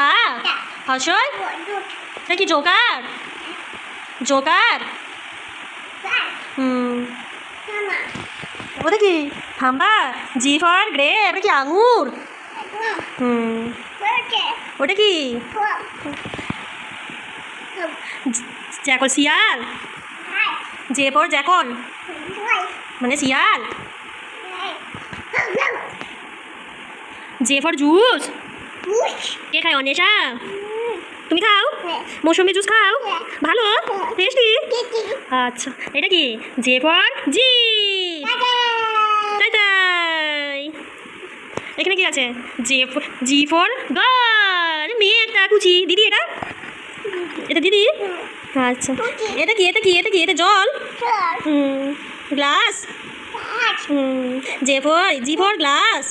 আ হর্ষই এটা কি Joker Joker ওটা কি হাম্বা জি ফর গ্রে এটা কি আঙুর ওটা কি জ্যাকল শিয়াল জে ফর জ্যাকল মানে শিয়াল জে ফর জুস কে খায় অন্বেষা তুমি খাও মৌসুমি জুস খাও ভালো টেস্টি আচ্ছা এটা কি জে ফর জি তাই তাই এখানে কি আছে জি ফর গার্ল মেয়ে একটা কুচি দিদি এটা এটা দিদি আচ্ছা এটা কি এটা কি এটা কি এটা জল গ্লাস জি ফর গ্লাস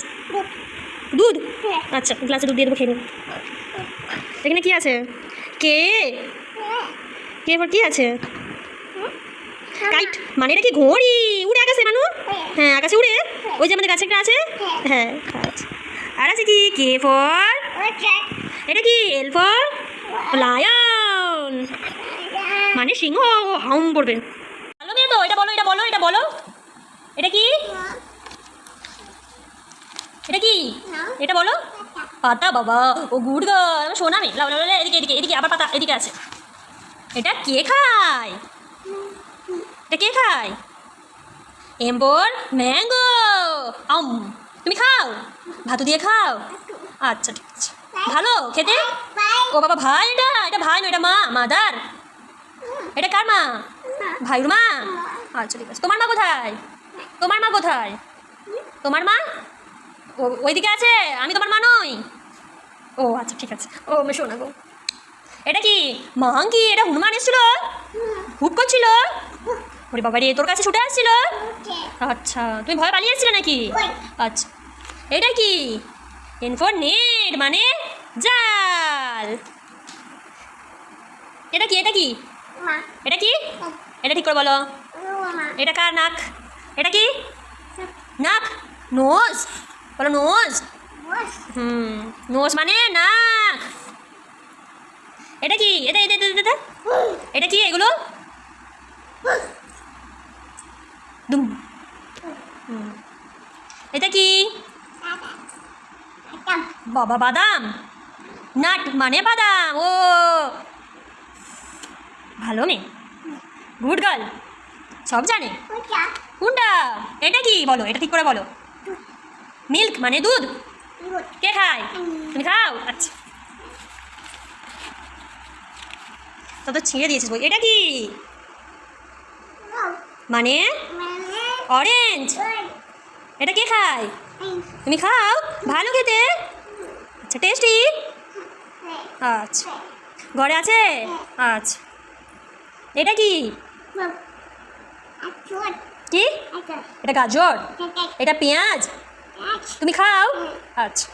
দুধ আচ্ছা গ্লাসে দুধ দিয়ে দেবো খেয়ে নেব এখানে কি আছে কে কে ফর কি আছে কাইট মানে এটা কি ঘড়ি উড়ে আকাশে মানু হ্যাঁ আকাশে উড়ে ওই যে আমাদের কাছে একটা আছে হ্যাঁ আচ্ছা আর আছে কি কে ফর এটা কি এল ফর লায়ন মানে সিংহ হাম পড়বে ভালো মেয়ে তো এটা বলো এটা বলো এটা বলো এটা কি এটা কি এটা বলো পাতা বাবা ও গুড গার্ল শোনা মে লাও লাও এদিকে এদিকে এদিকে আবার পাতা এদিকে আছে এটা কে খায় এটা কে খায় এম্বর ম্যাঙ্গো আম তুমি খাও ভাতু দিয়ে খাও আচ্ছা ঠিক আছে ভালো খেতে ও বাবা ভাই এটা এটা ভাই না এটা মা মাদার এটা কার মা ভাইয়ের মা আচ্ছা ঠিক আছে তোমার মা কোথায় তোমার মা কোথায় তোমার মা ওইদিকে আছে আমি তোমার মা নই ও আচ্ছা ঠিক আছে ও আমি শোনা গো এটা কি মাংকি এটা হনুমান এসেছিল হুট করছিল ওরে বাবা রে তোর কাছে ছুটে আসছিল আচ্ছা তুমি ভয় পালিয়ে এসেছিলে নাকি আচ্ছা এটা কি এন ফর নেট মানে জাল এটা কি এটা কি এটা কি এটা ঠিক করে বলো এটা কার নাক এটা কি নাক নোজ বলো নোজ নোজ মানে নাক এটা কি এটা এটা এটা এটা কি এগুলো দুম এটা কি বাবা বাদাম নাট মানে বাদাম ও ভালো মেয়ে গুড গার্ল সব জানে কোনটা এটা কি বলো এটা ঠিক করে বলো মিল্ক মানে দুধ কে খায় তুমি খাও আচ্ছা তো ছিঁড়ে দিয়েছিস বই এটা কি মানে অরেঞ্জ এটা কে খায় তুমি খাও ভালো খেতে আচ্ছা টেস্টি আচ্ছা ঘরে আছে আচ্ছা এটা কি কি এটা গাজর এটা পেঁয়াজ তুমি খাও আচ্ছা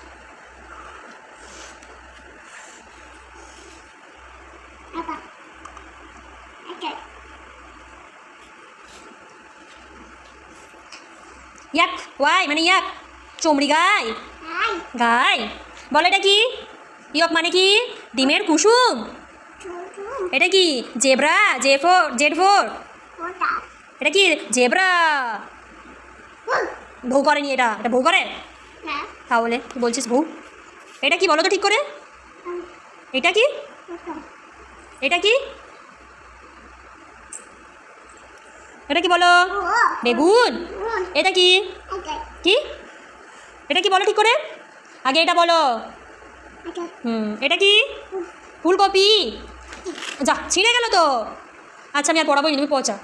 ইয়াক ওয়াই মানে ইয়াক চমড়ি গাই গাই বলো এটা কি ইয়ক মানে কি ডিমের কুসুম এটা কি জেব্রা জেড ফোর এটা কি জেব্রা বউ করেনি এটা এটা বউ করে তাহলে কি বলছিস বউ এটা কি বলো তো ঠিক করে এটা কি এটা কি এটা কি বলো বেগুন এটা কি কি এটা কি বলো ঠিক করে আগে এটা বলো এটা কি ফুলকপি যা ছিঁড়ে গেল তো আচ্ছা আমি আর পড়াবো তুমি পচা